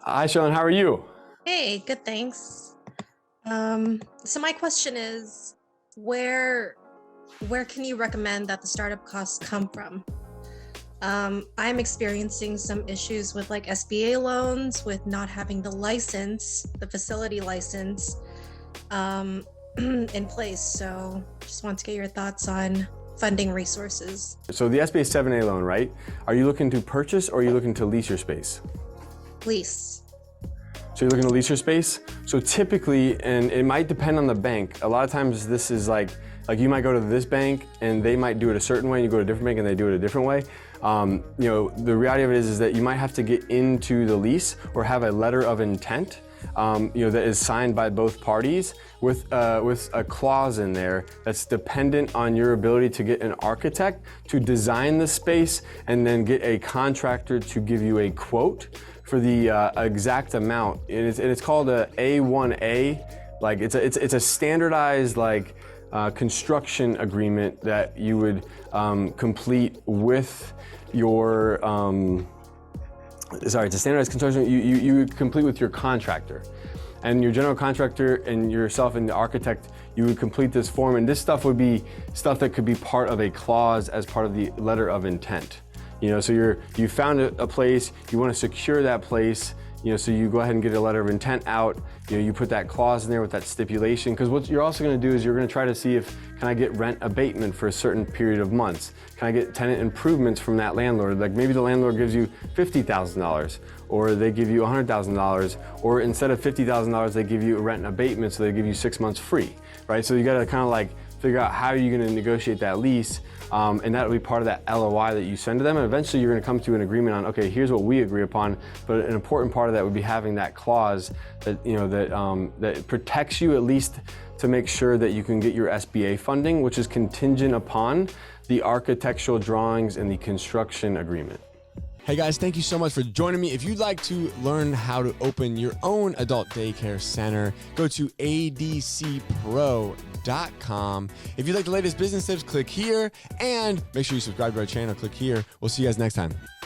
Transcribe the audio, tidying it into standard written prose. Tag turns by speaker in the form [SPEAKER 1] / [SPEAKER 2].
[SPEAKER 1] Hi, Sean. How are you?
[SPEAKER 2] Hey, good, thanks. So my question is, where where can you recommend that the startup costs come from? I'm experiencing some issues with like SBA loans, with not having the license, the facility license, um, in place. So just want to get your thoughts on funding resources.
[SPEAKER 1] So the SBA 7A loan, right? Are you looking to purchase or are you looking to lease your space?
[SPEAKER 2] Lease.
[SPEAKER 1] So you're looking to lease your space? So typically, and it might depend on the bank, a lot of times this is like you might go to this bank and they might do it a certain way, and you go to a different bank and they do it a different way. The reality of it is that you might have to get into the lease or have a letter of intent that is signed by both parties with a clause in there that's dependent on your ability to get an architect to design the space and then get a contractor to give you a quote for the exact amount. And it's called a A1A. Like it's a standardized construction agreement that you would complete with your it's a standardized construction you complete with your contractor. And your general contractor and yourself and the architect, you would complete this form, and this stuff would be stuff that could be part of a clause as part of the letter of intent. So you found a place, you want to secure that place, so you go ahead and get a letter of intent out, you put that clause in there with that stipulation, because what you're also going to do is you're going to try to see if, can I get rent abatement for a certain period of months? Can I get tenant improvements from that landlord? Like maybe the landlord gives you $50,000, or they give you $100,000, or instead of $50,000, they give you a rent and abatement, so they give you 6 months free, right? So you got to kind of figure out how you're going to negotiate that lease, and that'll be part of that LOI that you send to them. And eventually you're going to come to an agreement on, okay, here's what we agree upon. But an important part of that would be having that clause that that protects you, at least to make sure that you can get your SBA funding, which is contingent upon the architectural drawings and the construction agreement.
[SPEAKER 3] Hey guys, thank you so much for joining me. If you'd like to learn how to open your own adult daycare center, go to adcpro.com. If you'd like the latest business tips, click here, and make sure you subscribe to our channel, click here. We'll see you guys next time.